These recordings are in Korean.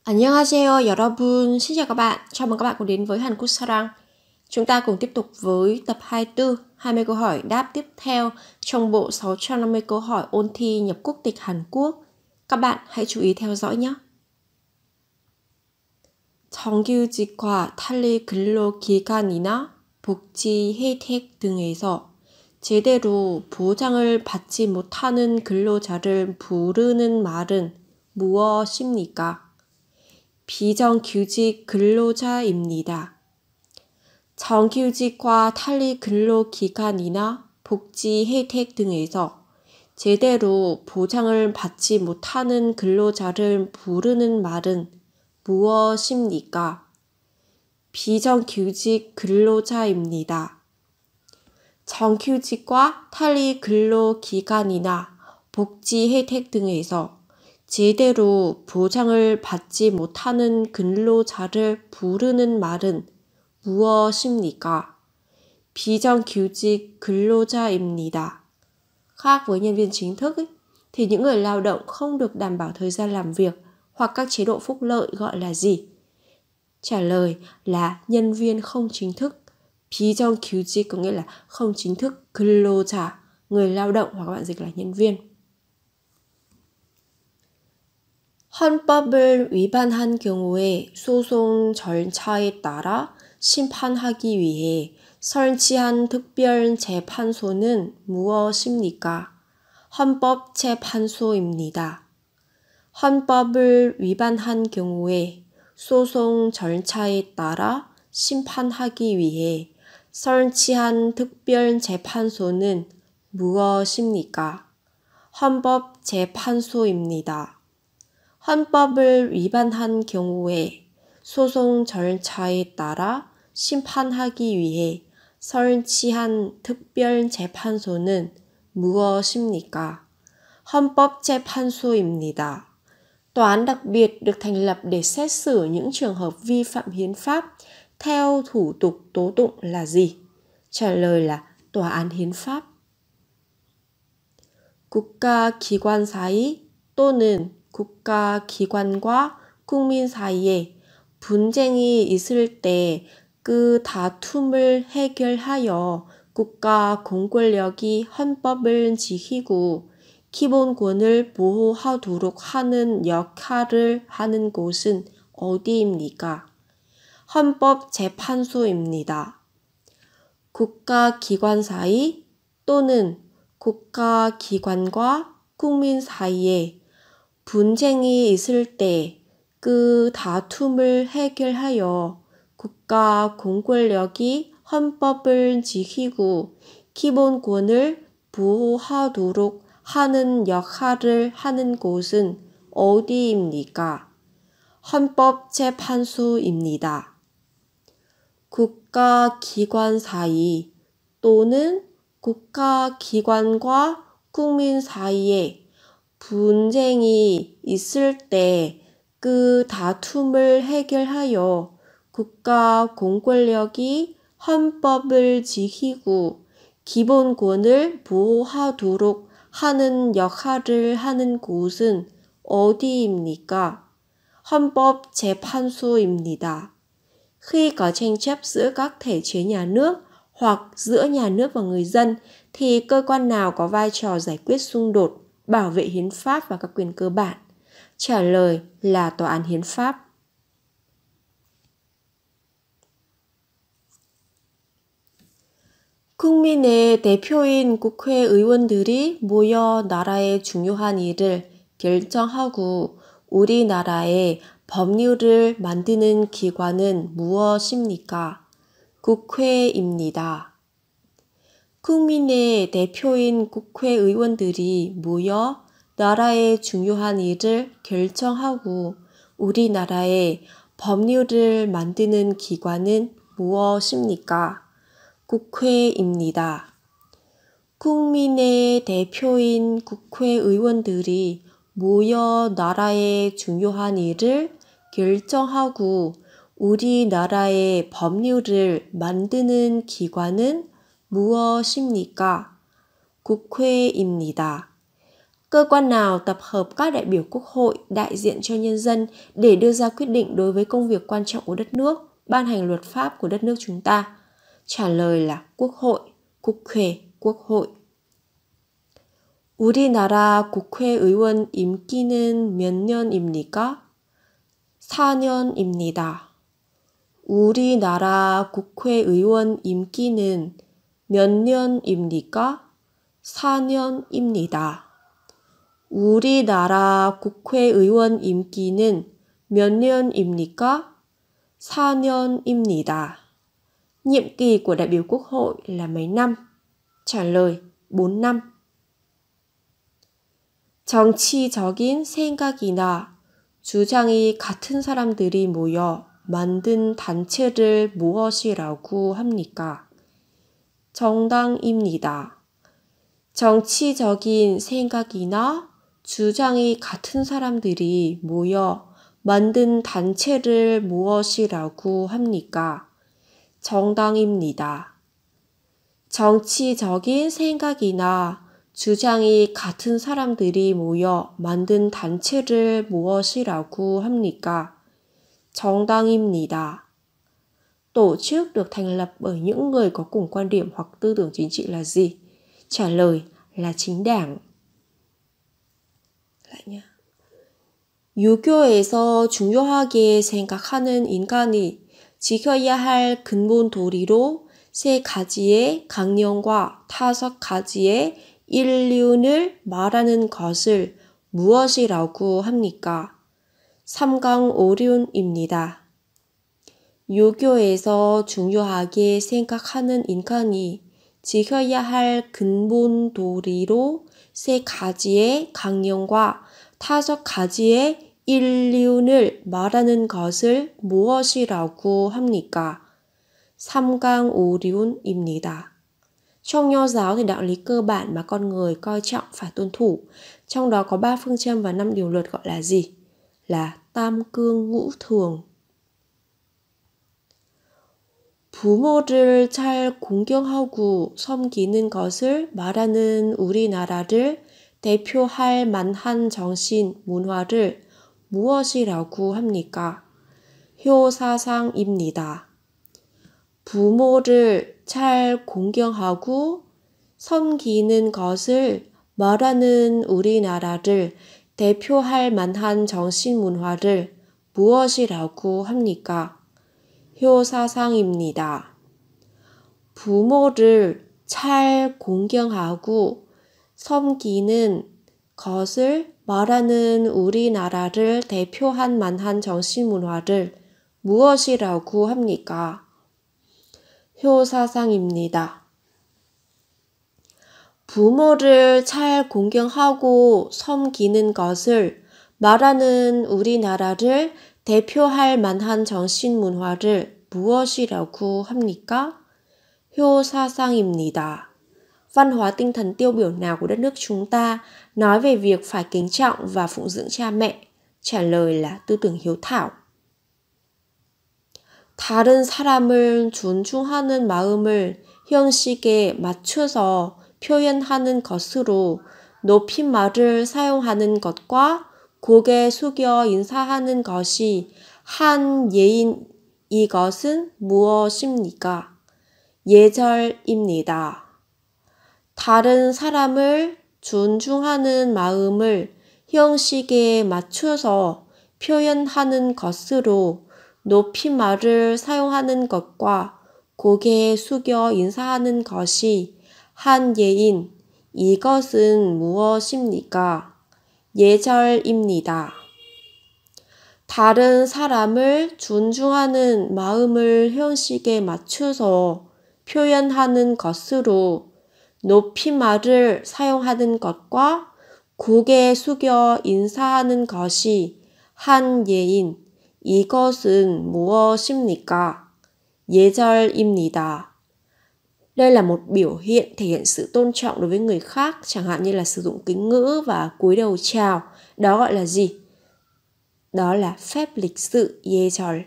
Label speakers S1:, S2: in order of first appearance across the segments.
S1: 안녕하세요 여러분, xin chào các bạn. Chào mừng các bạn cùng đến với Hàn Quốc Sarang. Chúng ta cùng tiếp tục với tập 24, 20 câu hỏi đáp tiếp theo trong bộ 650 câu hỏi ôn thi nhập quốc tịch Hàn Quốc. Các bạn hãy chú ý theo dõi nhé. 정규직과 탈리 근로기간이나 복지 혜택 등에서 제대로 보장을 받지 못하는 근로자를 부르는 말은 무엇입니까? 비정규직 근로자입니다. 정규직과 탈리 근로기간이나 복지 혜택 등에서 제대로 보장을 받지 못하는 근로자를 부르는 말은 무엇입니까? 비정규직 근로자입니다. 정규직과 탈리 근로기간이나 복지 혜택 등에서 제대로 보장을 받지 못하는 근로자를 부르는 말은 무엇입니까? 비정규직 근로자입니다. Khác với nhân viên chính thức thì những người lao động không được đảm bảo thời gian làm việc hoặc các chế độ phúc lợi gọi là gì? Trả lời là nhân viên không chính thức. 비정규직 có nghĩa là không chính thức, 근로자, người lao động hoặc các bạn dịch là nhân viên. 헌법을 위반한 경우에 소송 절차에 따라 심판하기 위해 설치한 특별재판소는 무엇입니까? 헌법재판소입니다. 헌법을 위반한 경우에 소송 절차에 따라 심판하기 위해 설치한 특별재판소는 무엇입니까? 헌법재판소입니다. 헌법을 위반한 경우에 소송 절차에 따라 심판하기 위해 설치한 특별재판소는 무엇입니까? 헌법재판소입니다. Tòa án đặc biệt được thành lập để xét xử những trường hợp vi phạm hiến pháp theo thủ tục tố tụng là gì? Trả lời là tòa án hiến pháp. 국가기관 사이 또는 국가기관과 국민 사이에 분쟁이 있을 때 그 다툼을 해결하여 국가 공권력이 헌법을 지키고 기본권을 보호하도록 하는 역할을 하는 곳은 어디입니까? 헌법재판소입니다. 국가기관 사이 또는 국가기관과 국민 사이에 분쟁이 있을 때 그 다툼을 해결하여 국가 공권력이 헌법을 지키고 기본권을 보호하도록 하는 역할을 하는 곳은 어디입니까? 헌법재판소입니다. 국가기관 사이 또는 국가기관과 국민 사이에 분쟁이 있을 때 그 다툼을 해결하여 국가 공권력이 헌법을 지키고 기본권을 보호하도록 하는 역할을 하는 곳은 어디입니까? 헌법재판소입니다. Khi có tranh chấp giữa các thể chế nhà nước hoặc giữa nhà nước và người dân thì cơ quan nào có vai trò giải quyết xung đột, bảo vệ hiến pháp và các quyền cơ bản? Trả lời là tòa án hiến pháp. 국민의 대표인 국회의원들이 모여 나라의 중요한 일을 결정하고 우리나라의 법률을 만드는 기관은 무엇입니까? 국회입니다. 국민의 대표인 국회의원들이 모여 나라의 중요한 일을 결정하고 우리나라의 법률을 만드는 기관은 무엇입니까? 국회입니다. 국민의 대표인 국회의원들이 모여 나라의 중요한 일을 결정하고 우리나라의 법률을 만드는 기관은 무엇입니까? 국회입니다. Cơ quan nào tập hợp các đại biểu quốc hội đại diện cho nhân dân để đưa ra quyết định đối với công việc quan trọng của đất nước, ban hành luật pháp của đất nước chúng ta? Trả lời là Quốc hội, 국회, Quốc hội. 우리나라 국회의원 임기는 몇 년입니까? 4년입니다. 우리나라 국회의원 임기는 몇 년입니까? 4년입니다. 우리나라 국회의원 임기는 몇 년입니까? 4년입니다. Nhiệm kỳ của đại biểu quốc hội là mấy năm? Trả lời 4 năm. 정치적인 생각이나 주장이 같은 사람들이 모여 만든 단체를 무엇이라고 합니까? 정당입니다. 정치적인 생각이나 주장이 같은 사람들이 모여 만든 단체를 무엇이라고 합니까? 정당입니다. 정치적인 생각이나 주장이 같은 사람들이 모여 만든 단체를 무엇이라고 합니까? 정당입니다. Tổ chức được thành lập bởi những người có cùng quan điểm hoặc tư tưởng chính trị là gì? Trả lời là chính đảng. lại nha. 유교에서 중요하게 생각하는 인간이 지켜야 할 근본 도리로 세 가지의 강령과 5가지의 일륜을 말하는 것을 무엇이라고 합니까? 삼강오륜입니다. 유교에서 중요하게 생각하는 인간이 지켜야 할 근본 도리로 세 가지의 강령과 5가지의 일륜을 말하는 것을 무엇이라고 합니까? 삼강오륜입니다. Trong Nho giáo thì đạo lý cơ bản mà con người coi trọng phải tuân thủ. Trong đó có 3 phương châm và 5 điều luật gọi là gì? Là tam cương ngũ thường. 부모를 잘 공경하고 섬기는 것을 말하는 우리나라를 대표할 만한 정신, 문화를 무엇이라고 합니까? 효사상입니다. 부모를 잘 공경하고 섬기는 것을 말하는 우리나라를 대표할 만한 정신, 문화를 무엇이라고 합니까? 효사상입니다. 부모를 잘 공경하고 섬기는 것을 말하는 우리나라를 대표할 만한 정신문화를 무엇이라고 합니까? 효사상입니다. 부모를 잘 공경하고 섬기는 것을 말하는 우리나라를 대표할 만한 정신문화를 무엇이라고 합니까? 효사상입니다. Văn hóa tinh thần tiêu biểu nào của đất nước chúng ta nói về việc phải kính trọng và phụng dưỡng cha mẹ? Trả lời là tư tưởng hiếu thảo. 다른 사람을 존중하는 마음을 형식에 맞춰서 표현하는 것으로 높임말을 사용하는 것과 고개 숙여 인사하는 것이 한 예인 이것은 무엇입니까? 예절입니다. 다른 사람을 존중하는 마음을 형식에 맞춰서 표현하는 것으로 높임말을 사용하는 것과 고개 숙여 인사하는 것이 한 예인 이것은 무엇입니까? 예절입니다. 다른 사람을 존중하는 마음을 형식에 맞춰서 표현하는 것으로 높임말을 사용하는 것과 고개 숙여 인사하는 것이 한 예인 이것은 무엇입니까? 예절입니다. Đây là một biểu hiện thể hiện sự tôn trọng đối với người khác, chẳng hạn như là sử dụng kính ngữ và cúi đầu chào. Đó gọi là gì? Đó là phép lịch sự, 예절.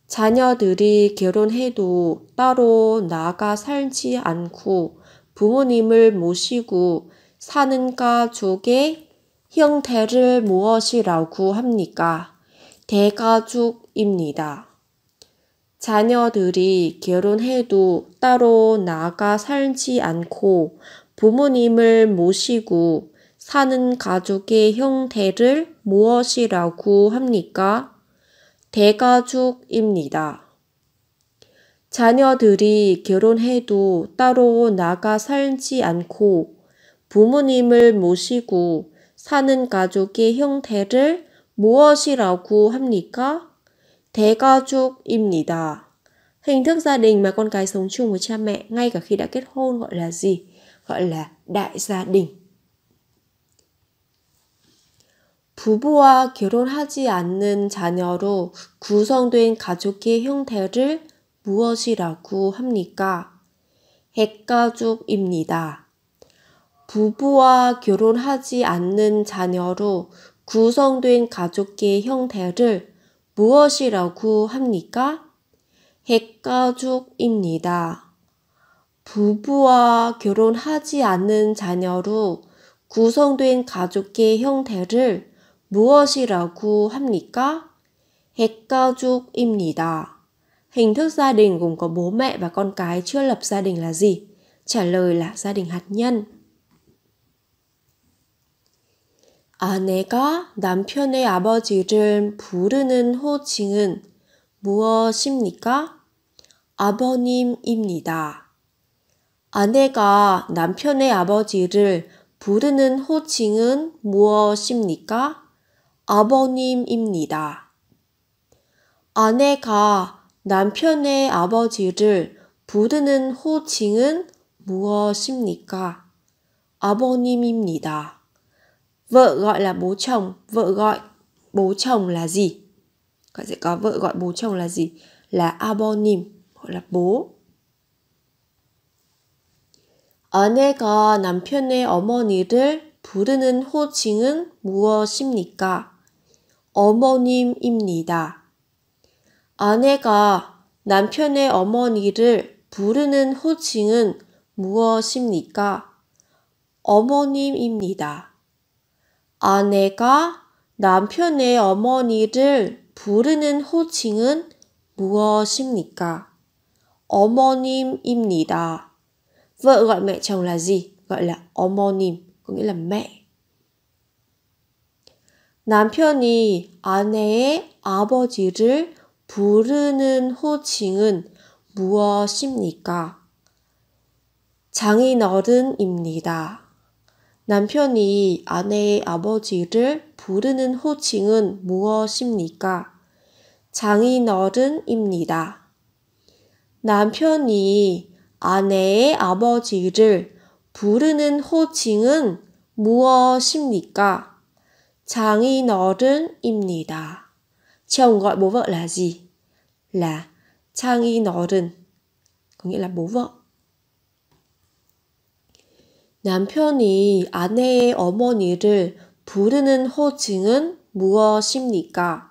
S1: 자녀들이 결혼해도 따로 나가 살지 않고 부모님을 모시고 사는 가족의 형태를 무엇이라고 합니까? 대가족입니다. 자녀들이 결혼해도 따로 나가 살지 않고 부모님을 모시고 사는 가족의 형태를 무엇이라고 합니까? 대가족입니다. 자녀들이 결혼해도 따로 나가 살지 않고 부모님을 모시고 사는 가족의 형태를 무엇이라고 합니까? 대가족입니다. Hình thức gia đình mà con cái sống chung với cha mẹ ngay cả khi đã kết hôn gọi là gì? Gọi là đại gia đình. 부부와 결혼하지 않는 자녀로 구성된 가족의 형태를 무엇이라고 합니까? 핵가족입니다. 부부와 결혼하지 않는 자녀로 구성된 가족의 형태를 무엇이라고 합니까? 핵가족입니다. 부부와 결혼하지 않는 자녀로 구성된 가족의 형태를 무엇이라고 합니까? 핵가족입니다. Hình thức gia đình gồm có bố mẹ và con cái chưa lập gia đình là gì? Trả lời là gia đình hạt nhân. 아내가 남편의 아버지를 부르는 호칭은 무엇입니까? 아버님입니다. 아내가 남편의 아버지를 부르는 호칭은 무엇입니까? 아버님입니다. 아내가 남편의 아버지를 부르는 호칭은 무엇입니까? 아버님입니다. Vợ gọi là bố chồng, vợ gọi bố chồng là gì? Các bạn sẽ có vợ gọi bố chồng là gì? Là 아버님, gọi là bố. 아내가 남편의 어머니를 부르는 호칭은 무엇입니까? 어머님입니다. 아내가 남편의 어머니를 부르는 호칭은 무엇입니까? 어머님입니다. 아내가 남편의 어머니를 부르는 호칭은 무엇입니까? 어머님입니다. Vợ gọi mẹ chồng là gì? Gọi là 어머님, có nghĩa là mẹ. 남편이 아내의 아버지를 부르는 호칭은 무엇입니까? 장인어른입니다. 남편이 아내의 아버지를 부르는 호칭은 무엇입니까? 장인어른입니다. 남편이 아내의 아버지를 부르는 호칭은 무엇입니까? 장인어른입니다. Chồng gọi bố vợ là gì? Là 장인어른, có nghĩa là bố vợ. 남편이 아내의 어머니를 부르는 호칭은 무엇입니까?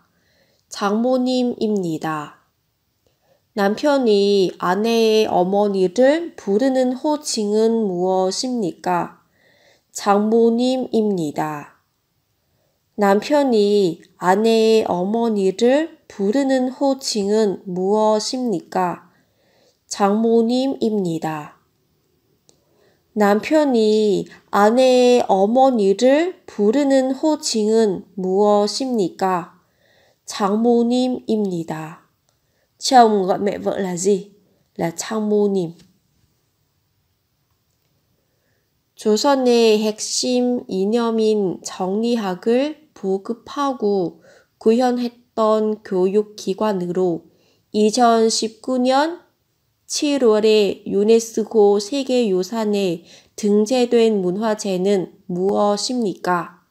S1: 장모님입니다. 남편이 아내의 어머니를 부르는 호칭은 무엇입니까? 장모님입니다. 남편이 아내의 어머니를 부르는 호칭은 무엇입니까? 장모님입니다. 남편이 아내의 어머니를 부르는 호칭은 무엇입니까? 장모님입니다. Chồng gọi mẹ vợ là gì? Là 장모님. 조선의 핵심 이념인 정리학을 보급하고 구현했던 교육기관으로 2019년 7월에 유네스코 세계유산에 등재된 문화재는 무엇입니까?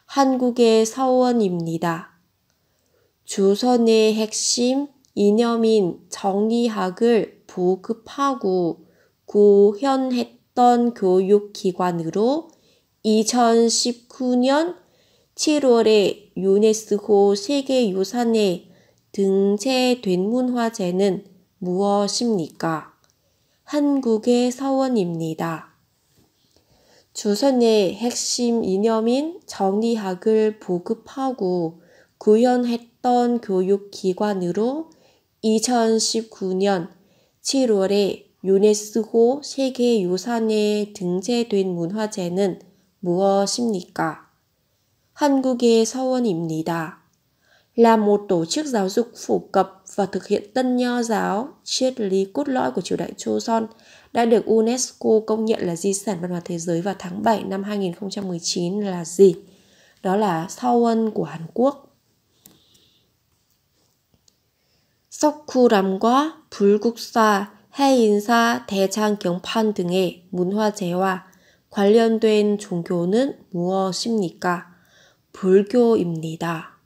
S1: 한국의 서원입니다. 조선의 핵심 이념인 정리학을 보급하고 구현했던 교육기관으로 2019년 7월에 유네스코 세계유산에 등재된 문화재는 무엇입니까? 한국의 서원입니다. 조선의 핵심 이념인 정리학을 보급하고 구현했던 교육기관으로 2019년 7월에 유네스코 세계유산에 등재된 문화재는 무엇입니까? 한국의 서원입니다. Là một tổ chức giáo dục phổ cập và thực hiện tân nho giáo, triết lý cốt lõi của triều đại Joseon đã được UNESCO công nhận là di sản văn hóa thế giới vào tháng 7 năm 2019 là gì? Đó là Seowon của Hàn Quốc. 석굴암과 불국사, 해인사, 대장경판 등의 문화재와 관련된 종교는 무엇입니까? 불교입니다.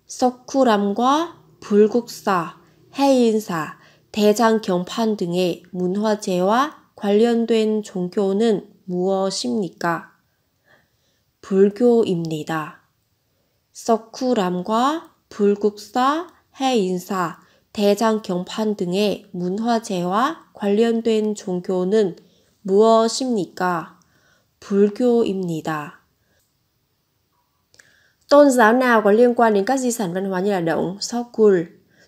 S1: 석굴암과 불국사, 해인사, 대장경판 등의 문화재와 관련된 종교는 무엇입니까? 불교입니다. 석굴암과 불국사, 해인사, 대장경판 등의 문화재와 관련된 종교는 무엇입니까? 불교입니다. Tôn giáo nào có liên quan đến các di sản văn hóa như là động Seogul,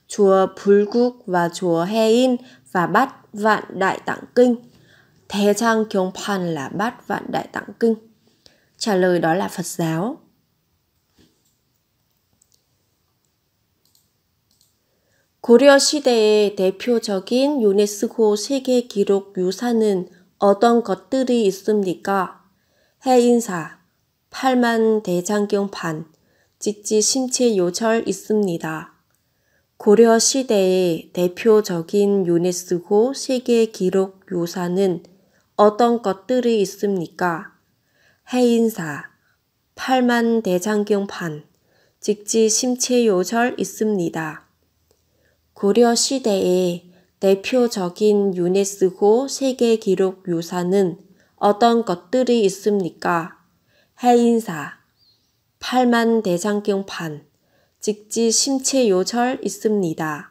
S1: chùa Bulguk và chùa Haein và Bát Vạn Đại Tạng Kinh? 대장경판 là Bát Vạn Đại Tạng Kinh. Trả lời đó là Phật giáo. 고려 시대의 대표적인 유네스코 세계 기록 유산은 어떤 것들이 있습니까? 해인사, 8만 대장경판, 직지 심체 요절 있습니다. 고려 시대의 대표적인 유네스코 세계 기록 유산은 어떤 것들이 있습니까? 해인사, 8만 대장경판, 직지 심체 요절 있습니다. 고려 시대의 대표적인 유네스코 세계 기록 유산은 어떤 것들이 있습니까? 해인사, 8만 대장경판, 직지 심체 요절 있습니다.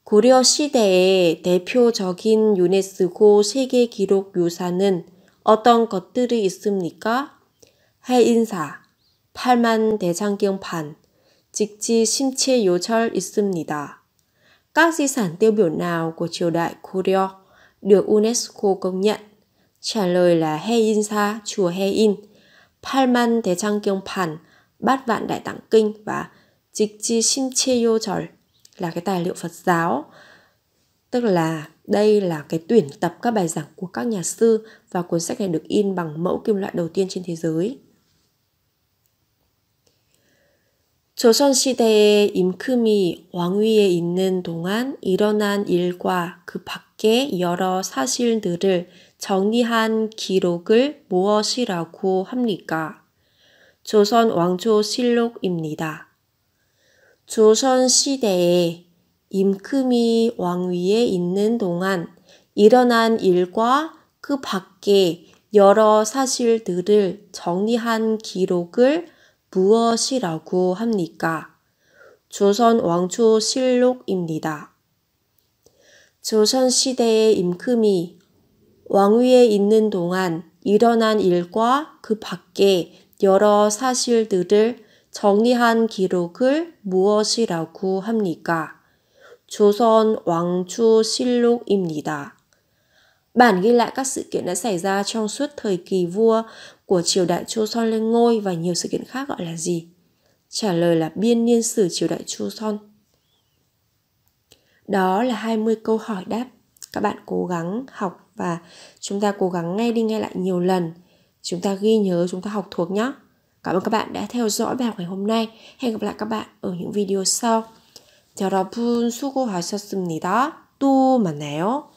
S1: 고려 시대의 대표적인 유네스코 세계 기록 유산은 어떤 것들이 있습니까? 해인사, 8만 대장경판, 직지 심체 요절 있습니다. Các di sản tiêu biểu nào của triều đại Goryeo được UNESCO công nhận? Trả lời là Haeinsa, chùa Haein, 8만 대장경판, Bát Vạn Đại Tạng Kinh và 직지 심체 요절 là cái tài liệu Phật giáo. Tức là đây là cái tuyển tập các bài giảng của các nhà sư và cuốn sách này được in bằng mẫu kim loại đầu tiên trên thế giới. 조선시대에 임금이 왕위에 있는 동안 일어난 일과 그 밖의 여러 사실들을 정리한 기록을 무엇이라고 합니까? 조선 왕조실록입니다. 조선시대에 임금이 왕위에 있는 동안 일어난 일과 그 밖의 여러 사실들을 정리한 기록을 무엇이라고 합니까? 조선 왕조실록입니다. 조선시대의 임금이 왕위에 있는 동안 일어난 일과 그 밖의 여러 사실들을 정리한 기록을 무엇이라고 합니까? 조선 왕조실록입니다. Bản ghi lại các sự kiện đã xảy ra trong suốt thời kỳ vua của triều đại Joseon lên ngôi và nhiều sự kiện khác gọi là gì? Trả lời là biên niên sử triều đại Joseon. Đó là 20 câu hỏi đáp. Các bạn cố gắng học và chúng ta cố gắng nghe đi nghe lại nhiều lần. Chúng ta ghi nhớ, chúng ta học thuộc nhé. Cảm ơn các bạn đã theo dõi bài học ngày hôm nay. Hẹn gặp lại các bạn ở những video sau. 여러분 수고하셨습니다. 또 만나요.